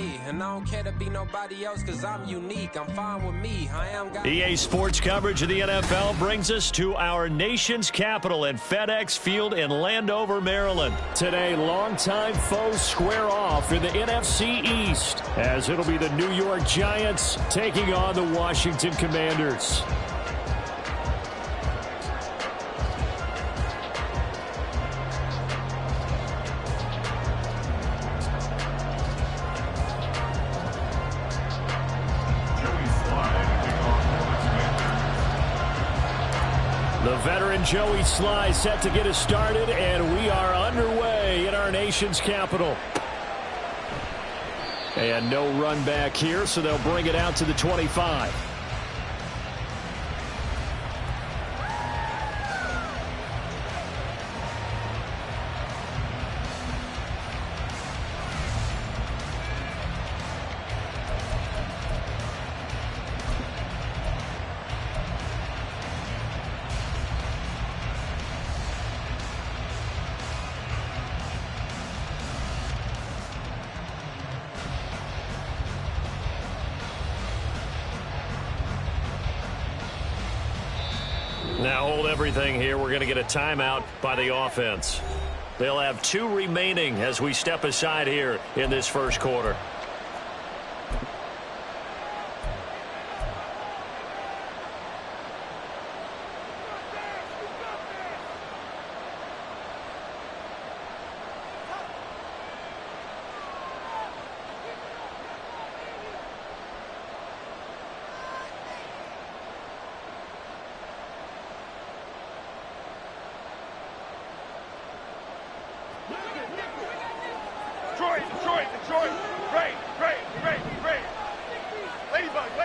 me. And I don't care to be nobody else because I'm unique. I'm fine with me. I am God. EA Sports coverage of the NFL brings us to our nation's capital at FedEx Field in Landover, Maryland. Today, longtime foes square off in the NFC East as it'll be the New York Giants taking on the Washington Commanders. The veteran Joey Sly set to get us started, and we are underway in our nation's capital. And no run back here, so they'll bring it out to the 25. Now hold everything here. We're going to get a timeout by the offense. They'll have 2 remaining as we step aside here in this first quarter. Detroit, Ray. Ladybug.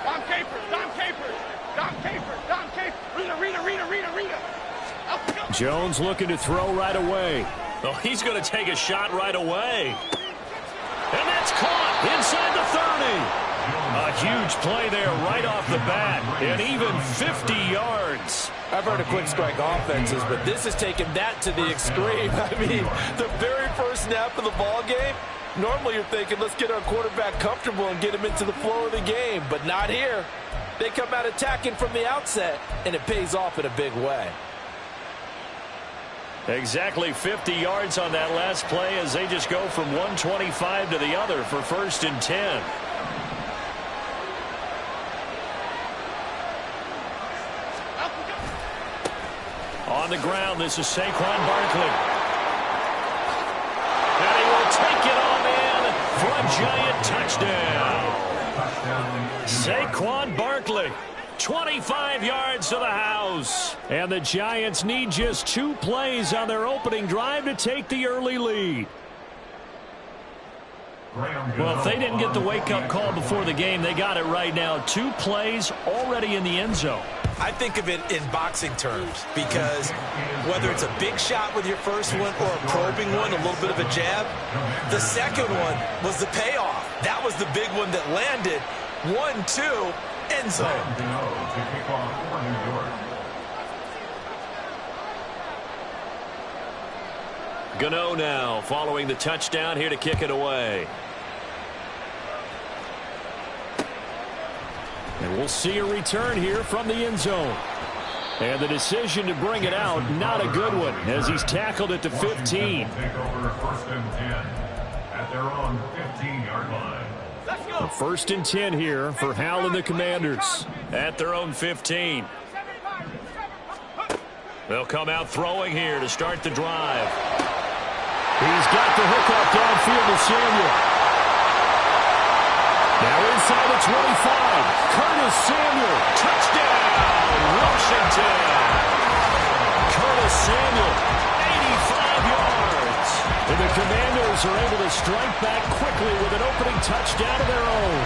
Dom Capers. Rita. Jones looking to throw right away. Oh, he's going to take a shot right away. And that's caught inside the 30. A huge play there right off the bat, and even 50 yards. I've heard of quick strike offenses, but this is taking that to the extreme. I mean, the very first snap of the ball game, normally you're thinking, let's get our quarterback comfortable and get him into the flow of the game, but not here. They come out attacking from the outset, and it pays off in a big way. Exactly 50 yards on that last play as they just go from 125 to the other for 1st and 10. On the ground, this is Saquon Barkley. And he will take it on in for a giant touchdown. Saquon Barkley, 25 yards to the house. And the Giants need just 2 plays on their opening drive to take the early lead. Well, if they didn't get the wake-up call before the game, they got it right now. 2 plays already in the end zone. I think of it in boxing terms because whether it's a big shot with your first one or a probing one, a little bit of a jab, the second one was the payoff. That was the big one that landed. 1-2, end zone. Gano now following the touchdown here to kick it away. And we'll see a return here from the end zone. And the decision to bring it out, not a good one, as he's tackled at the 15. Take over 1st and 10 at their own 15-yard line. Let's go. 1st and 10 here for Hal and the Commanders at their own 15. They'll come out throwing here to start the drive. He's got the hookup downfield to Samuel. Now inside the 25, Curtis Samuel, touchdown, Washington. Curtis Samuel, 85 yards. And the Commanders are able to strike back quickly with an opening touchdown of their own.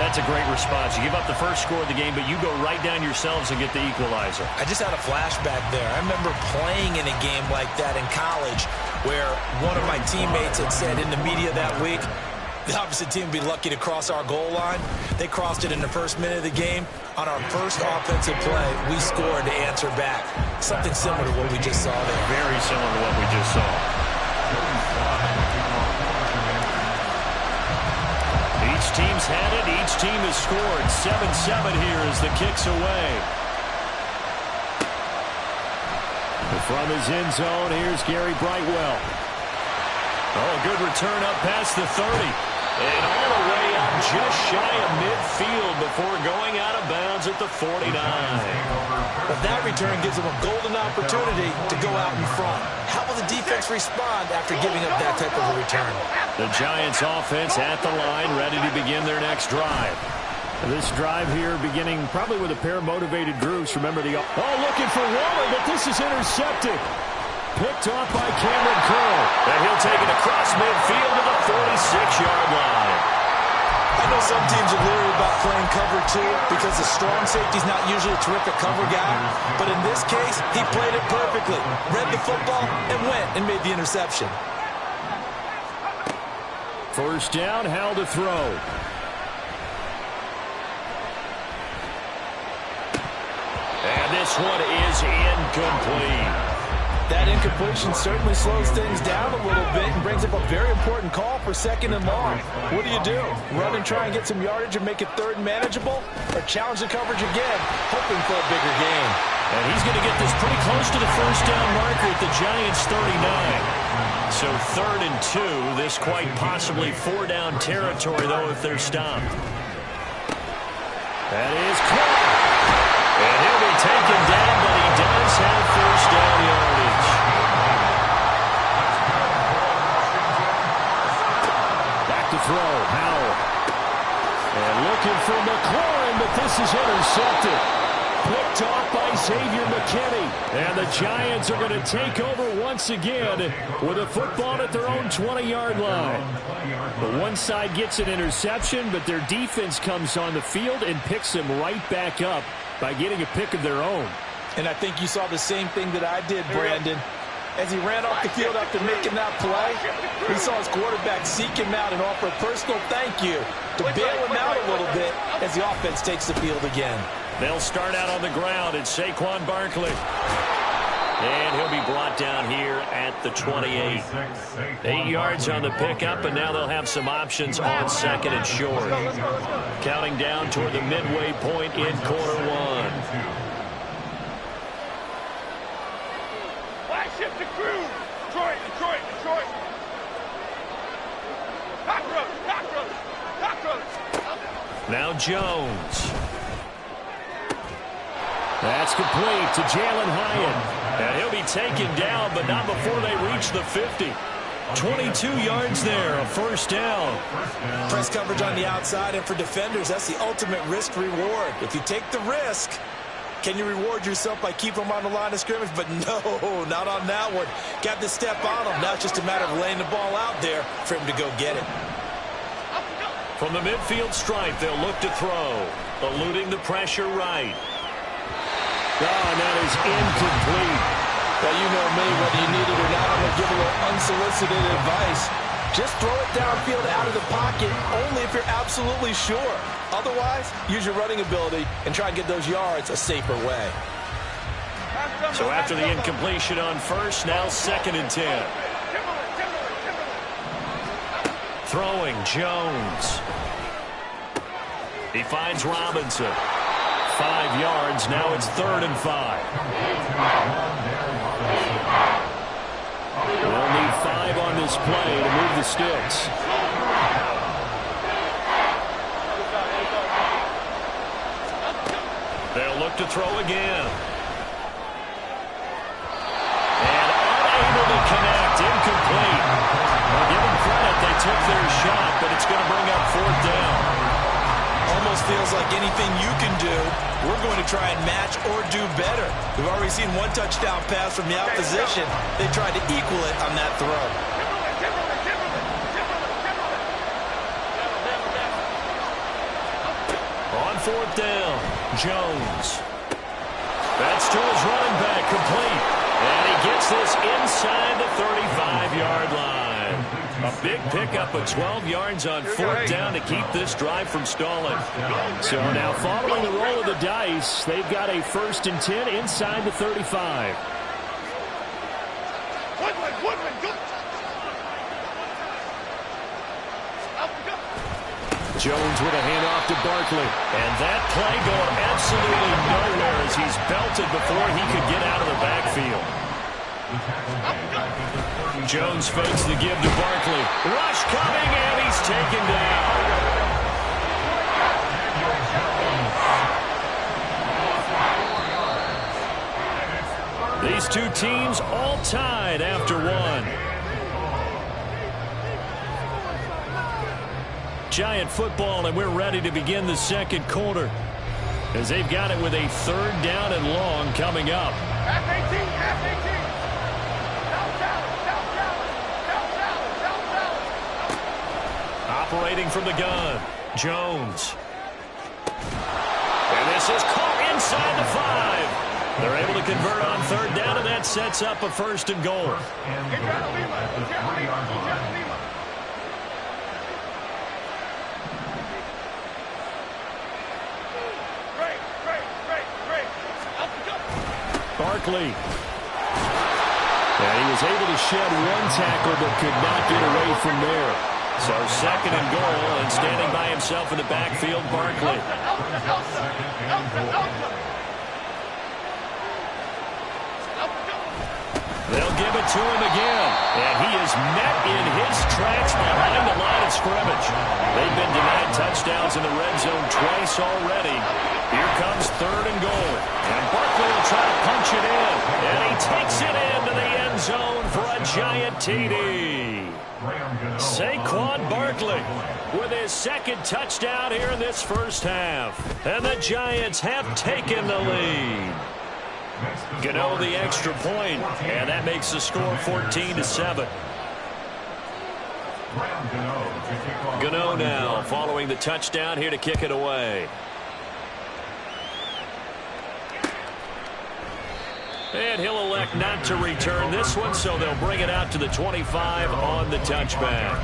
That's a great response. You give up the first score of the game, but you go right down yourselves and get the equalizer. I just had a flashback there. I remember playing in a game like that in college where one of my teammates had said in the media that week, the opposite team would be lucky to cross our goal line. They crossed it in the first minute of the game. On our first offensive play, we scored to answer back. Something similar to what we just saw there. Very similar to what we just saw. teams had it. Each team has scored. 7-7 here as the kick's away. From his end zone, here's Gary Brightwell. Oh, a good return up past the 30. And all the way out just shy of midfield before going out of bounds at the 49. But that return gives them a golden opportunity to go out in front. How will the defense respond after giving up that type of a return? The Giants offense at the line, ready to begin their next drive. This drive here beginning probably with a pair of motivated groups. Remember the... Oh, looking for Waller, but this is intercepted. Picked off by Cameron Curl. And he'll take it across midfield to the 46-yard line. I know some teams are leery about playing cover 2 because the strong safety's not usually a terrific cover guy. But in this case, he played it perfectly. Read the football and went and made the interception. First down, Howell to throw. And this one is incomplete. That incompletion certainly slows things down a little bit and brings up a very important call for 2nd and long. What do? Run and try and get some yardage and make it 3rd and manageable? Or challenge the coverage again, hoping for a bigger gain? And he's going to get this pretty close to the first down marker at the Giants' 39. So 3rd and 2. This quite possibly 4-down territory, though, if they're stopped. That is caught. And he'll be taken down, but he does have first down yardage. Back to throw, Howell. And looking for McLaurin, but this is intercepted. Picked off by Xavier McKinney. And the Giants are going to take over once again with a football at their own 20-yard line. The one side gets an interception, but their defense comes on the field and picks them right back up by getting a pick of their own. And I think you saw the same thing that I did, Brandon. As he ran off the field after making that play, we saw his quarterback seek him out and offer a personal thank you to bail him out a little bit as the offense takes the field again. They'll start out on the ground. It's Saquon Barkley. And he'll be brought down here at the 28. 8 yards on the pickup, and now they'll have some options on 2nd and short. Counting down toward the midway point in quarter 1. Flash hit the crew. Detroit. Cockroach. Now Jones. That's complete to Jalen Hyatt. And he'll be taken down, but not before they reach the 50. 22 yards there, a first down. Press coverage on the outside, and for defenders, that's the ultimate risk-reward. If you take the risk, can you reward yourself by keeping them on the line of scrimmage? But no, not on that one. Got to step on them. Now it's just a matter of laying the ball out there for him to go get it. From the midfield stripe, they'll look to throw. Eluding the pressure right. Oh, and that is incomplete. Well, you know me, whether you need it or not, I'm going to give a little unsolicited advice. Just throw it downfield out of the pocket only if you're absolutely sure. Otherwise, use your running ability and try and get those yards a safer way. So after the incompletion on first, now 2nd and 10. Throwing Jones. He finds Robinson. 5 yards. Now it's 3rd and 5. They'll need 5 on this play to move the sticks. They'll look to throw again. And unable to connect. Incomplete. Well, give them credit. They took their shot, but it's going to bring up 4th down. Almost feels like anything you can do, we're going to try and match or do better. We've already seen 1 touchdown pass from the opposition. They tried to equal it on that throw. On 4th down, Jones. That's to his running back, complete. And he gets this inside the 35-yard line. A big pickup of 12 yards on 4th down to keep this drive from stalling. So now following the roll of the dice, they've got a 1st and 10 inside the 35. Woodman, go. Jones with a handoff to Barkley. And that play going absolutely nowhere as he's belted before he could get out of the backfield. Jones fakes the give to Barkley. Rush coming, and he's taken down. These two teams all tied after one. Giant football, and we're ready to begin the second quarter as they've got it with a third down and long coming up. F-18, F-18. Operating from the gun, Jones. And this is caught inside the 5. They're able to convert on third down, and that sets up a first and goal. Barkley. And he was able to shed one tackle but could not get away from there. So second and goal, and standing by himself in the backfield, Barkley. They'll give it to him again, and he is met in his tracks behind the line of scrimmage. They've been denied touchdowns in the red zone twice already. Here comes third and goal, and Barkley will try to punch it in, and he takes it into the end zone for a giant TD. Saquon Barkley with his second touchdown here in this first half, and the Giants have taken the lead. Gano the extra point, and that makes the score 14-7. Gano now following the touchdown here to kick it away. And he'll elect not to return this one, so they'll bring it out to the 25 on the touchback.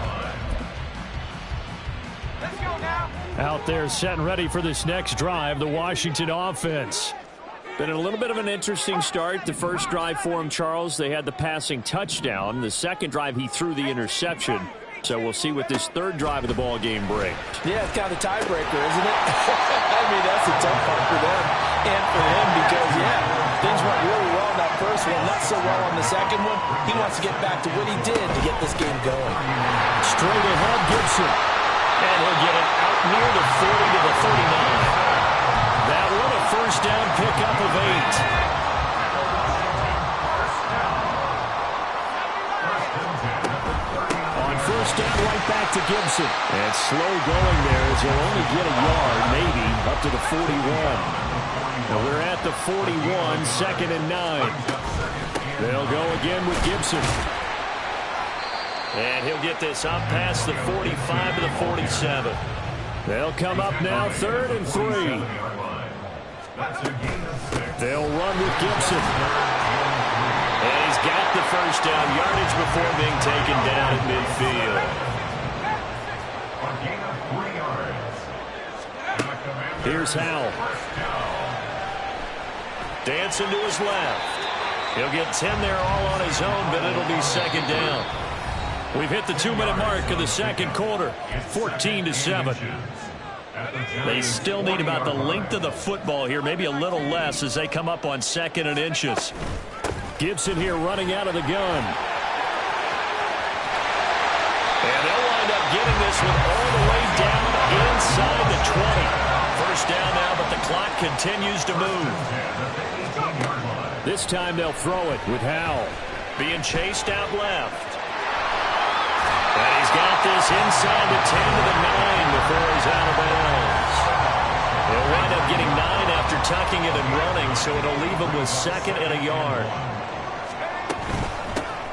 Let's go now. Out there set and ready for this next drive, the Washington offense. Been a little bit of an interesting start. The first drive for him, Charles, they had the passing touchdown. The second drive, he threw the interception. So we'll see what this third drive of the ball game brings. Yeah, it's kind of a tiebreaker, isn't it? I mean, that's a tough part for them and for him because, things went really well in that first one, not so well on the second one. He wants to get back to what he did to get this game going. Straight ahead, Gibson. And he'll get it out near the 40 to the 39. That one a first down pickup of 8. On first down, right back to Gibson. And slow going there as he'll only get a yard, maybe, up to the 41. Now we're at the 41, second and 9. They'll go again with Gibson. And he'll get this up past the 45 to the 47. They'll come up now, third and 3. They'll run with Gibson. And he's got the first down yardage before being taken down at midfield. Here's Howell. Dancing to his left. He'll get 10 there all on his own, but it'll be second down. We've hit the 2-minute mark of the second quarter, 14-7. They still need about the length of the football here, maybe a little less as they come up on second and inches. Gibson here running out of the gun. And they'll wind up getting this one all the way down inside the 20. First down now, but the clock continues to move. This time they'll throw it with Howell. Being chased out left. And he's got this inside the 10 to the 9 before he's out of bounds. He'll wind up getting 9 after tucking it and running, so it'll leave him with second and a yard.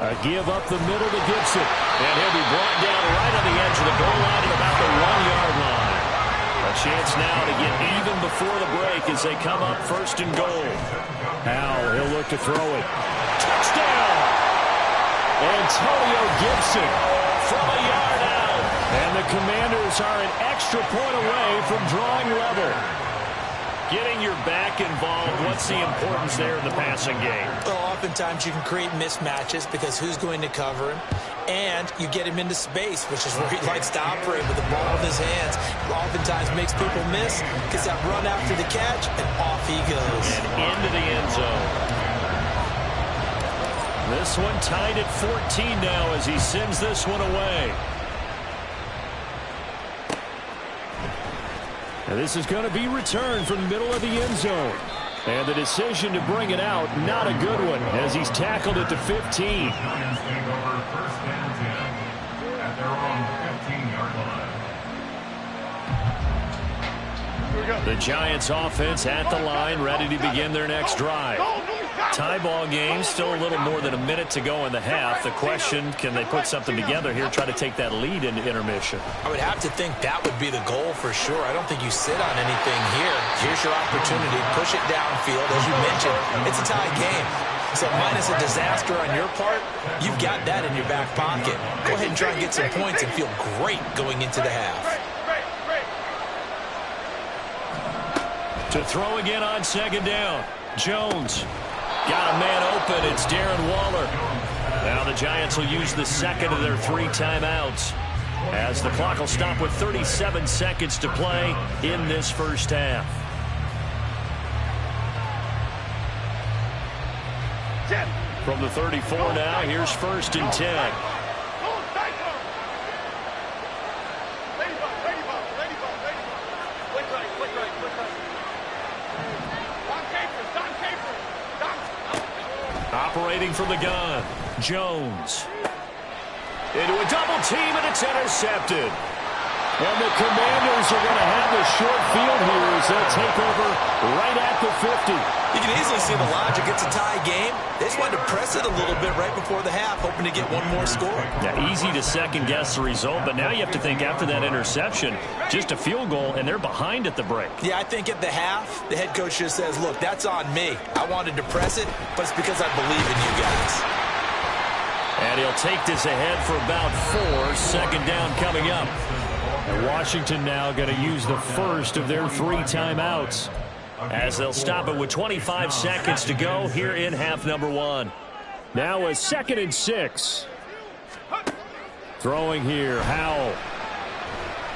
A give up the middle to Gibson. And he'll be brought down right on the edge of the goal line at about the 1-yard line. A chance now to get even before the break as they come up first and goal. Howell, he'll look to throw it. Touchdown! Antonio Gibson From a yard out. And the Commanders are an extra point away from drawing level. Getting your back involved, what's the importance there in the passing game? Well, oftentimes you can create mismatches because who's going to cover him? and you get him into space, which is where he likes to operate with the ball in his hands. Oftentimes makes people miss, gets that run after the catch, and off he goes. And into the end zone. This one tied at 14 now as he sends this one away. And this is going to be returned from the middle of the end zone. And the decision to bring it out, not a good one, as he's tackled at the 15. Giants take over first and 10 at their own 15-yard line. The Giants offense at the line, ready to begin their next drive. Tie ball game, still a little more than a minute to go in the half. The question, can they put something together here, try to take that lead into intermission? I would have to think that would be the goal for sure. I don't think you sit on anything here. Here's your opportunity. Push it downfield. As you mentioned, it's a tie game. So minus a disaster on your part, you've got that in your back pocket. Go ahead and try and get some points and feel great going into the half. To throw again on second down. Jones. Got a man open. It's Darren Waller. Now the Giants will use the second of their 3 timeouts as the clock will stop with 37 seconds to play in this first half. From the 34 now, here's first and 10. Operating from the gun, Jones. Into a double team, and it's intercepted. And the Commanders are going to have the short field here as they'll take over right at the 50. You can easily see the logic. It's a tie game. They just wanted to press it a little bit right before the half, hoping to get one more score. Yeah, easy to second-guess the result, but now you have to think after that interception, just a field goal, and they're behind at the break. Yeah, I think at the half, the head coach just says, look, that's on me. I wanted to press it, but it's because I believe in you guys. And he'll take this ahead for about 4. Second down coming up. And Washington now going to use the first of their 3 timeouts as they'll stop it with 25 seconds to go here in half number 1. Now a 2nd and 6. Throwing here, Howell.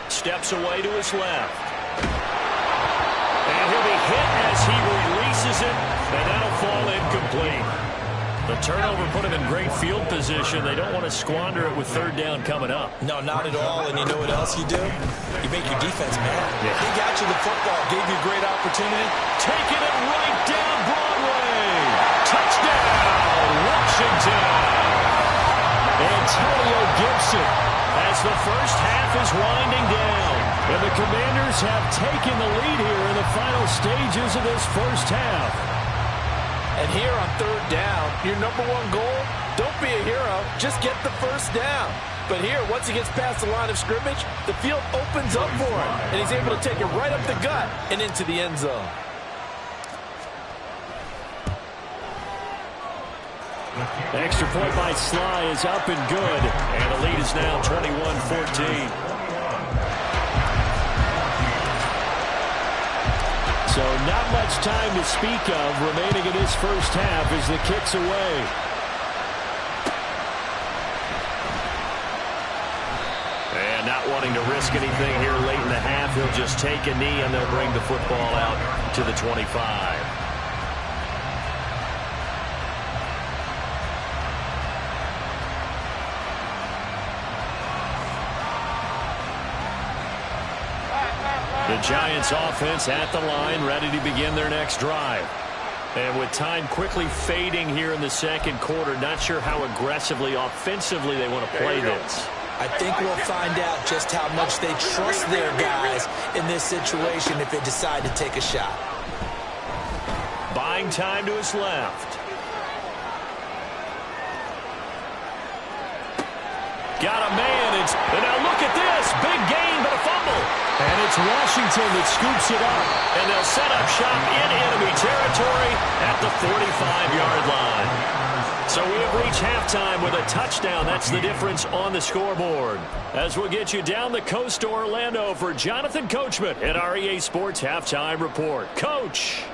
Steps away to his left. And he'll be hit as he releases it, and that'll fall incomplete. The turnover put him in great field position. They don't want to squander it with 3rd down coming up. No, not at all. And you know what else you do? You make your defense mad. Yeah. They got you the football, gave you a great opportunity. Taking it right down Broadway. Touchdown, Washington. Antonio Gibson as the first half is winding down. And the Commanders have taken the lead here in the final stages of this first half. And here on 3rd down, your number 1 goal, don't be a hero, just get the first down. But here, once he gets past the line of scrimmage, the field opens up for him, and he's able to take it right up the gut and into the end zone. Extra point by Sly is up and good, and the lead is now 21-14. So not much time to speak of remaining in this first half as the kick's away. And not wanting to risk anything here late in the half, he'll just take a knee and they'll bring the football out to the 25. The Giants offense at the line, ready to begin their next drive. And with time quickly fading here in the second quarter, not sure how aggressively, offensively they want to play this. I think we'll find out just how much they trust their guys in this situation if they decide to take a shot. Buying time to his left. Got a man. And now look at this. Big gain, but a fumble. And it's Washington that scoops it up. And they'll set up shop in enemy territory at the 45-yard line. So we have reached halftime with a touchdown. That's the difference on the scoreboard. As we'll get you down the coast to Orlando for Jonathan Coachman at our EA Sports Halftime Report. Coach.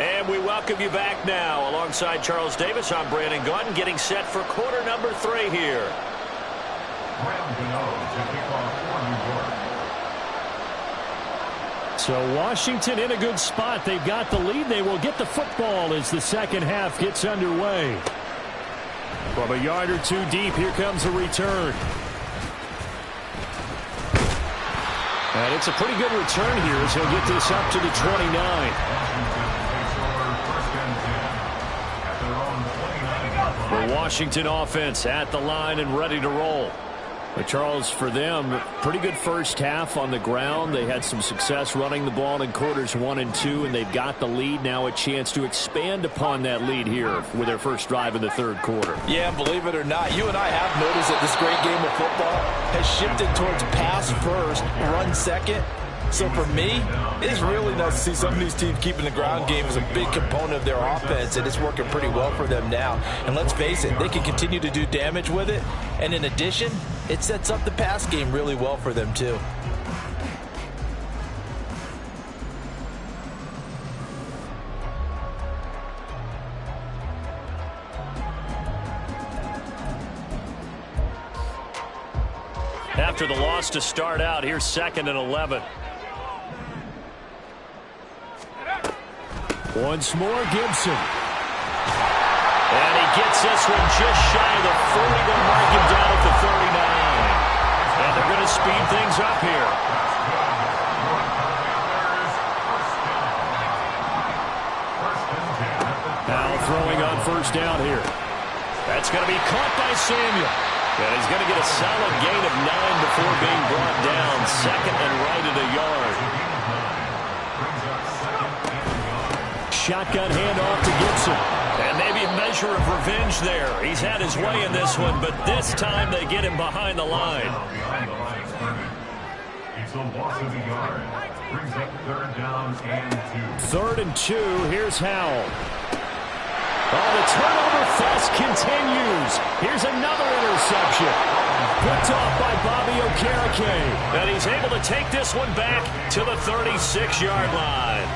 And we welcome you back now. Alongside Charles Davis, I'm Brandon Gaudin, getting set for quarter number 3 here. Graham Gano to kick off for New York. So Washington in a good spot. They've got the lead. They will get the football as the second half gets underway. From a yard or two deep, here comes a return. And it's a pretty good return here as he'll get this up to the 29. The Washington offense at the line and ready to roll. But Charles, for them, pretty good first half on the ground. They had some success running the ball in quarters 1 and 2, and they've got the lead. Now a chance to expand upon that lead here with their first drive in the third quarter. Yeah, and believe it or not, you and I have noticed that this great game of football has shifted towards pass first, run second. So for me, it's really nice to see some of these teams keeping the ground game as a big component of their offense, and it's working pretty well for them now. And let's face it, they can continue to do damage with it. And in addition, it sets up the pass game really well for them too. After the loss to start out, here's 2nd and 11. Once more, Gibson. And he gets this one just shy of the 40. They'll mark him down at the 39. And they're going to speed things up here. Now throwing on first down here. That's going to be caught by Samuel. And he's going to get a solid gain of 9 before being brought down. 2nd and right at a yard. Shotgun handoff to Gibson. And maybe a measure of revenge there. He's had his way in this one, but this time they get him behind the line. It's a loss of a yard. Brings up 3rd down and 2. 3rd and 2. Here's Howell. Oh, the turnover fest continues. Here's another interception. Picked off by Bobby Okereke. And he's able to take this one back to the 36-yard line.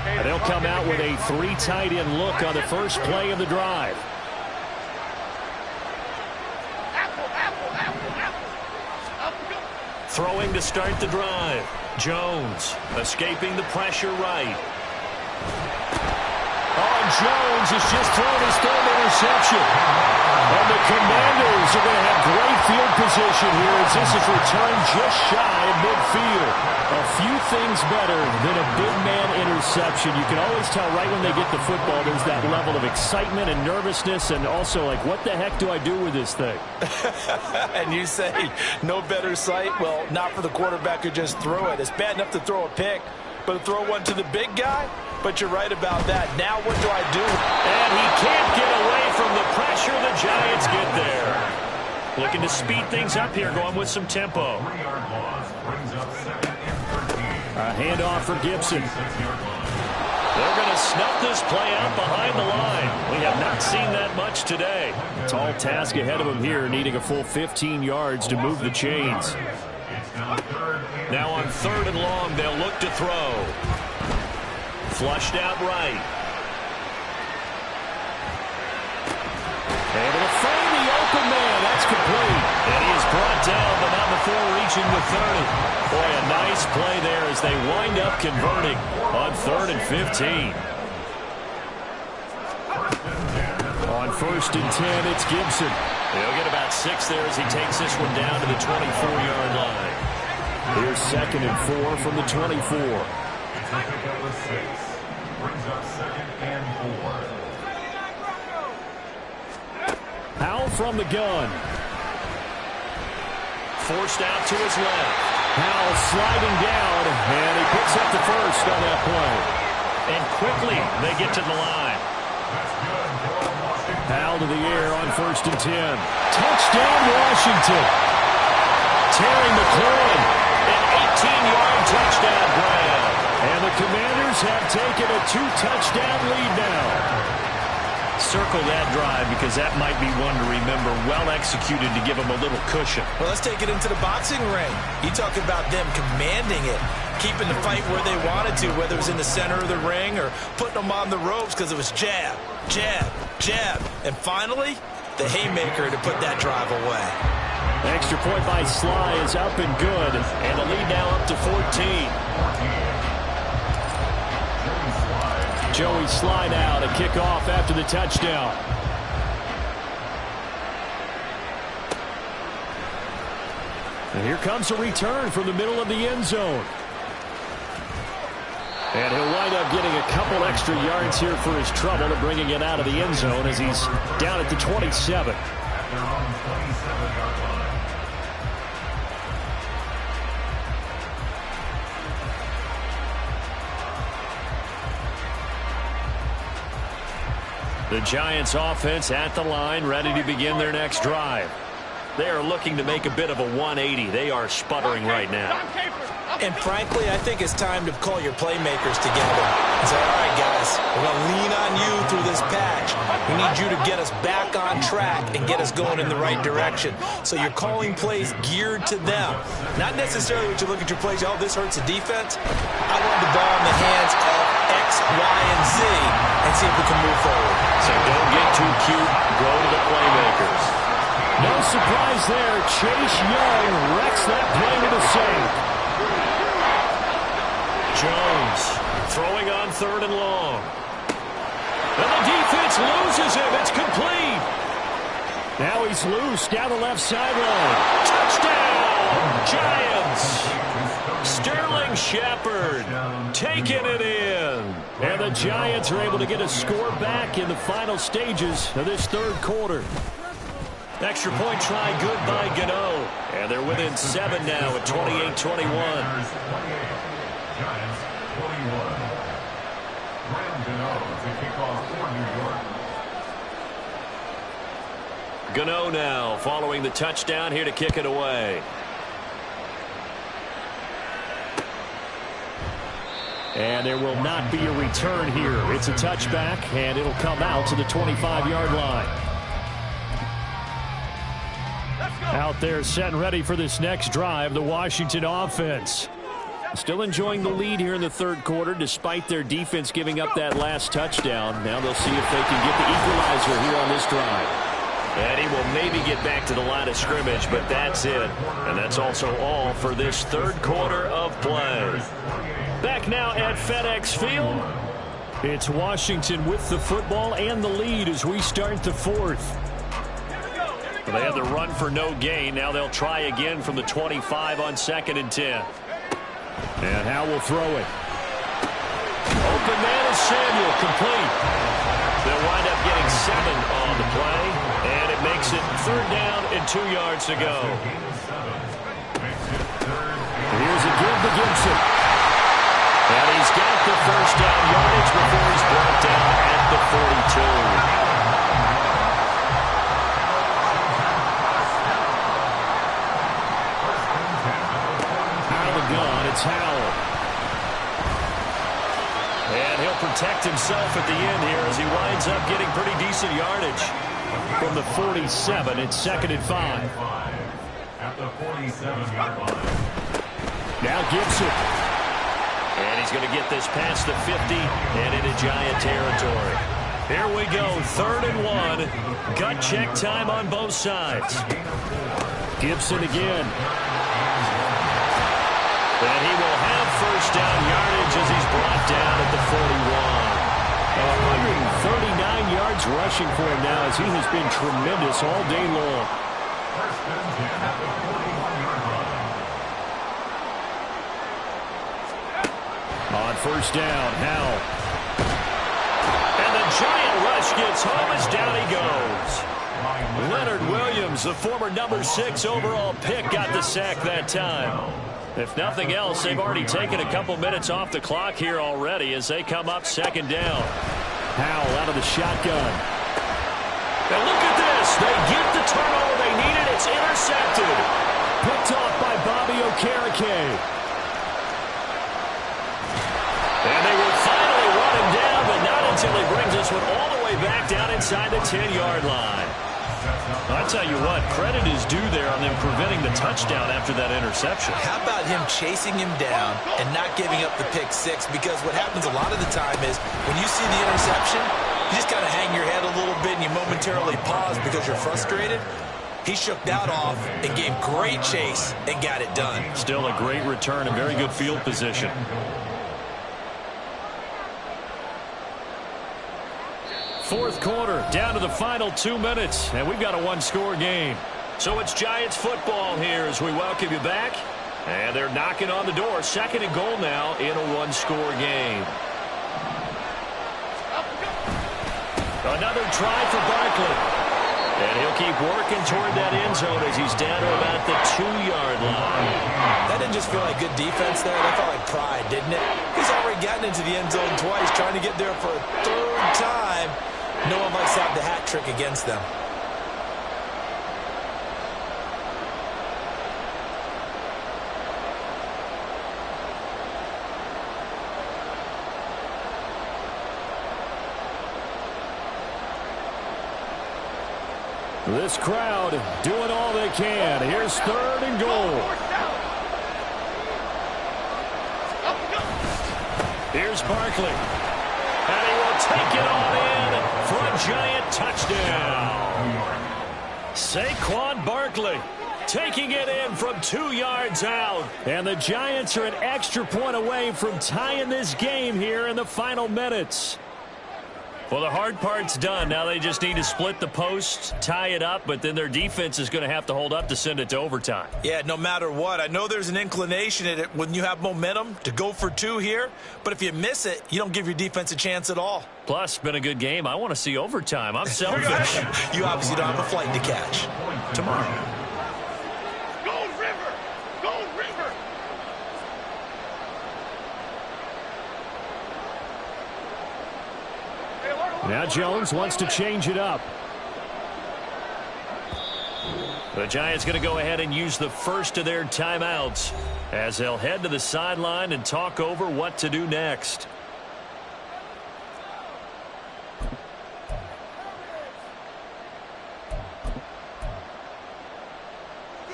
And they'll come out with a 3 tight end look on the first play of the drive. Throwing to start the drive. Jones escaping the pressure right. Oh, Jones has just thrown his 3rd interception. And the Commanders are going to have great field position here as this is returned just shy of midfield. A few things better than a big man interception. You can always tell right when they get the football, there's that level of excitement and nervousness and also like, what the heck do I do with this thing? And you say, no better sight? Well, not for the quarterback who just threw it. It's bad enough to throw a pick, but to throw one to the big guy? But you're right about that. Now what do I do? And he can't get away from the pressure. The Giants get there. Looking to speed things up here, going with some tempo. 3-yard loss brings up 2nd and 13. A handoff for Gibson. They're going to snuff this play out behind the line. We have not seen that much today. Tall task ahead of him here, needing a full 15 yards to move the chains. Now on 3rd and long, they'll look to throw. Flushed out right. Able to find the open man. That's complete. And he is brought down, but not before reaching the 30. Boy, a nice play there as they wind up converting on 3rd and 15. On 1st and 10, it's Gibson. He'll get about 6 there as he takes this one down to the 24-yard line. Here's 2nd and 4 from the 24. Brings up 2nd and 4. Howell from the gun. Forced out to his left. Howell sliding down, and he picks up the first on that play. And quickly they get to the line. Howell to the air on 1st and 10. Touchdown, Washington. Terry McLaurin. An 18-yard touchdown grab. And the Commanders have taken a 2-touchdown lead now. circle that drive because that might be one to remember. Well executed to give them a little cushion. Well, let's take it into the boxing ring. You talk about them commanding it, keeping the fight where they wanted to, whether it was in the center of the ring or putting them on the ropes because it was jab, jab, jab. And finally, the haymaker to put that drive away. Extra point by Sly is up and good. And the lead now up to 14. Joey Sly now to kick off after the touchdown. And here comes a return from the middle of the end zone. And he'll wind up getting a couple extra yards here for his trouble and bringing it out of the end zone as he's down at the 27. The Giants offense at the line, ready to begin their next drive. They are looking to make a bit of a 180. They are sputtering right now. And frankly, I think it's time to call your playmakers together and say, all right, guys, we're going to lean on you through this patch. We need you to get us back on track and get us going in the right direction. So you're calling plays geared to them. Not necessarily what you look at your plays, oh, this hurts the defense. I want the ball in the hands of X, Y, and Z and see if we can move forward. So don't get too cute. Go to the playmakers. No surprise there. Chase Young wrecks that play with a save. Jones throwing on 3rd and long. And the defense loses him. It's complete. Now he's loose down the left sideline. Touchdown, Giants. Sterling Shepard taking it in. And the Giants are able to get a score back in the final stages of this third quarter. Extra point try good by Gano. And they're within 7 now at 28-21. Giants 21. Graham Gano to kick off for New York. Gano now following the touchdown here to kick it away. And there will not be a return here. It's a touchback, and it'll come out to the 25-yard line. Out there set and ready for this next drive, the Washington offense. Still enjoying the lead here in the third quarter despite their defense giving up that last touchdown. Now they'll see if they can get the equalizer here on this drive. And he will maybe get back to the line of scrimmage, but that's it. And that's also all for this third quarter of play. Back now at FedEx Field. It's Washington with the football and the lead as we start the fourth. Well, they had the run for no gain. Now they'll try again from the 25 on 2nd and 10. And Howe will throw it. Open man is Samuel, complete. They'll wind up getting 7 on the play, and it makes it 3rd down and 2 yards to go. Here's a give to Gibson. And he's got the 1st down yardage before he's brought down at the 42. It's Howell. And he'll protect himself at the end here as he winds up getting pretty decent yardage. From the 47, it's 2nd and 5. At the 47-yard line. Now Gibson. And he's going to get this past the 50 and into Giant territory. Here we go, 3rd and 1. Gut check time on both sides. Gibson again. And he will have 1st down yardage as he's brought down at the 41. 139 yards rushing for him now as he has been tremendous all day long. First and 10 at the 41-yard line. On 1st down, Howell. And the Giant rush gets home as down he goes. Leonard Williams, the former number 6 overall pick, got the sack that time. If nothing else, they've already taken a couple minutes off the clock here already as they come up 2nd down. Howell out of the shotgun. And look at this. They get the turnover they needed. It's intercepted. Picked off by Bobby Okereke. And they will finally run him down, but not until he brings this one all the way way back down inside the 10-yard line. I tell you what, credit is due there on them preventing the touchdown after that interception. How about him chasing him down and not giving up the pick six? Because what happens a lot of the time is when you see the interception, you just kind of hang your head a little bit and you momentarily pause because you're frustrated. He shook that off and gave great chase and got it done. Still a great return and very good field position. Fourth quarter, down to the final 2 minutes, and we've got a one-score game. So it's Giants football here as we welcome you back. And they're knocking on the door. Second and goal now in a one-score game. Another try for Barkley. And he'll keep working toward that end zone as he's down to about the 2-yard line. That didn't just feel like good defense there. That felt like pride, didn't it? He's already gotten into the end zone twice, trying to get there for a third time. No one likes to have the hat trick against them. This crowd doing all they can. Here's third and goal. Here's Barkley. And he will take it all in for a Giant touchdown. Saquon Barkley taking it in from 2 yards out. And the Giants are an extra point away from tying this game here in the final minutes. Well, the hard part's done. Now they just need to split the posts, tie it up, but then their defense is going to have to hold up to send it to overtime. Yeah, no matter what. I know there's an inclination in it when you have momentum to go for two here, but if you miss it, you don't give your defense a chance at all. Plus, been a good game. I want to see overtime. I'm selfish. You obviously don't have a flight to catch. Tomorrow. Go River! Go River! Now Jones wants to change it up. The Giants going to go ahead and use the first of their timeouts as they'll head to the sideline and talk over what to do next.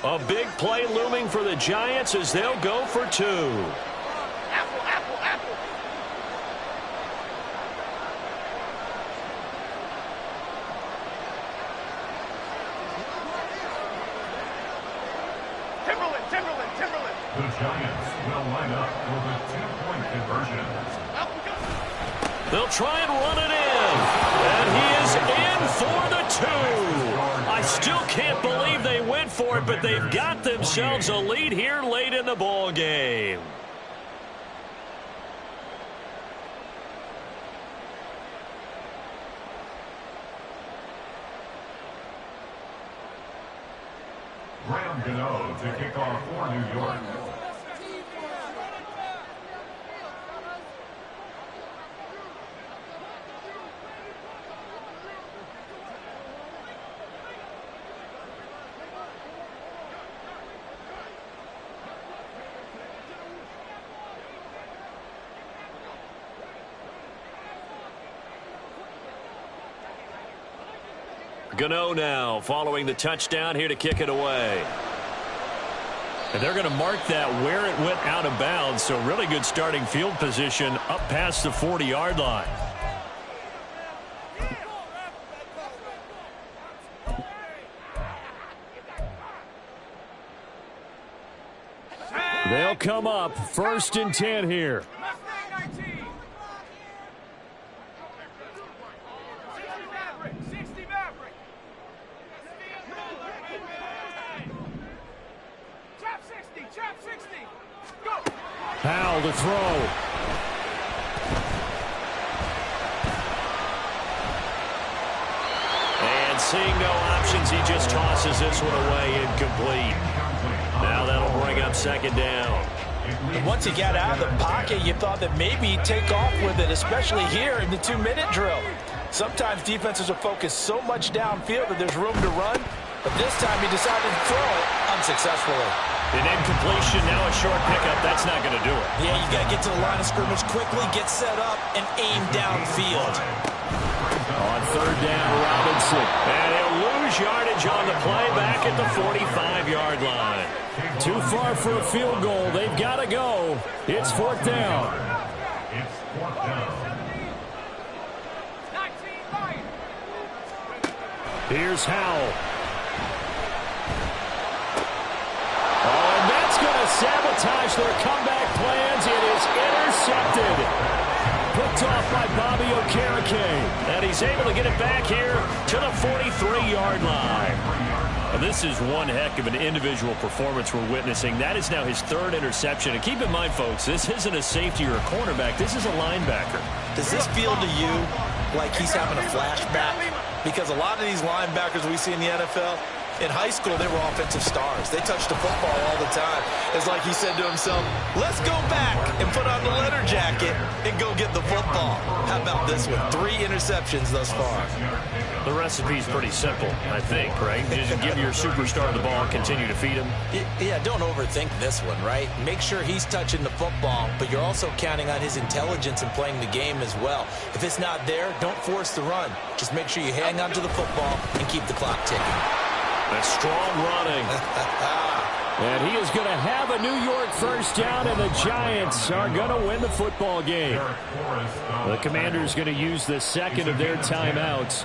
A big play looming for the Giants as they'll go for two. Apple, apple, apple! Timberland. The Giants will line up for the two-point conversion. They'll try and run it in. And he is in for the two. I still can't believe they went for it, but they've got themselves a lead here late in the ball game. Graham Gano to kick off for New York. Gano now following the touchdown here to kick it away. And they're going to mark that where it went out of bounds, so really good starting field position up past the 40-yard line. They'll come up 1st and 10 here. Powell to throw. And seeing no options, he just tosses this one away incomplete. Now that'll bring up 2nd down. And once he got out of the pocket, you thought that maybe he'd take off with it, especially here in the 2-minute drill. Sometimes defenses will focus so much downfield that there's room to run, but this time he decided to throw it unsuccessfully. An incompletion, now a short pickup. That's not going to do it. Yeah, you got to get to the line of scrimmage quickly, get set up, and aim downfield. On third down, Robinson. And he'll lose yardage on the play back at the 45-yard line. Too far for a field goal. They've got to go. It's fourth down. It's fourth down. Here's Howell. Oh, and that's going to sabotage their comeback plans. It is intercepted. Picked off by Bobby Okereke. And he's able to get it back here to the 43-yard line. Now, this is one heck of an individual performance we're witnessing. That is now his third interception. And keep in mind, folks, this isn't a safety or a cornerback. This is a linebacker. Does this feel to you like he's having a flashback? Because a lot of these linebackers we see in the NFL, in high school, they were offensive stars. They touched the football all the time. It's like he said to himself, let's go back and put on the leather jacket and go get the football. How about this one? 3 interceptions thus far. The recipe's pretty simple, I think, right? Just give your superstar the ball and continue to feed him. Yeah, don't overthink this one, right? Make sure he's touching the football, but you're also counting on his intelligence in playing the game as well. If it's not there, don't force the run. Just make sure you hang on to the football and keep the clock ticking. A strong running. And he is going to have a New York first down, and the Giants are going to win the football game. The Commanders going to use the second of their timeouts,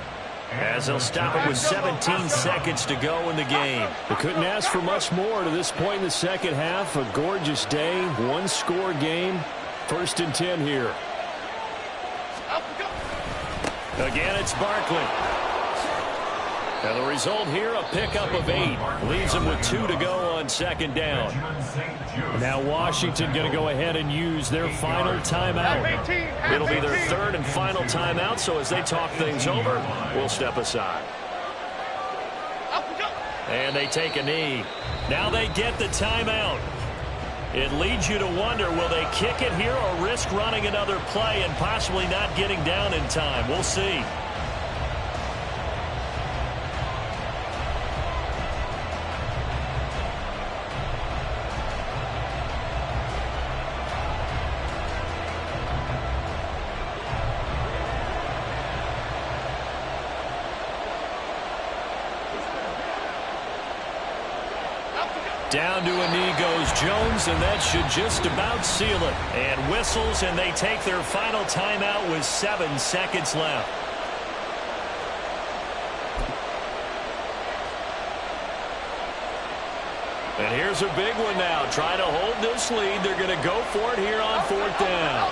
As they'll stop it with 17 seconds to go in the game. They couldn't ask for much more to this point in the second half. A gorgeous day, one-score game. 1st and 10 here. Again, it's Barkley. Now the result here, a pickup of 8. Leaves them with 2 to go on second down. Now Washington going to go ahead and use their final timeout. It'll be their 3rd and final timeout, so as they talk things over, we'll step aside. And they take a knee. Now they get the timeout. It leads you to wonder, will they kick it here or risk running another play and possibly not getting down in time? We'll see. Down to a knee goes Jones, and that should just about seal it. And whistles, and they take their final timeout with 7 seconds left. And here's a big one now. Trying to hold this lead. They're going to go for it here on 4th down.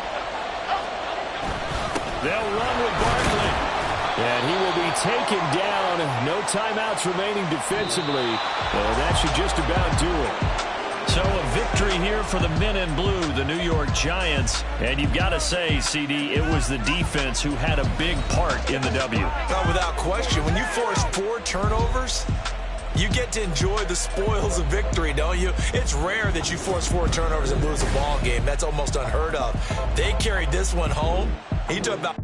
They'll run with Barkley. And he will be taken down. No timeouts remaining defensively. And that should just about do it. So a victory here for the men in blue, the New York Giants. And you've got to say, CD, it was the defense who had a big part in the W. No, without question. When you force 4 turnovers, you get to enjoy the spoils of victory, don't you? It's rare that you force 4 turnovers and lose a ball game. That's almost unheard of. They carried this one home. He took about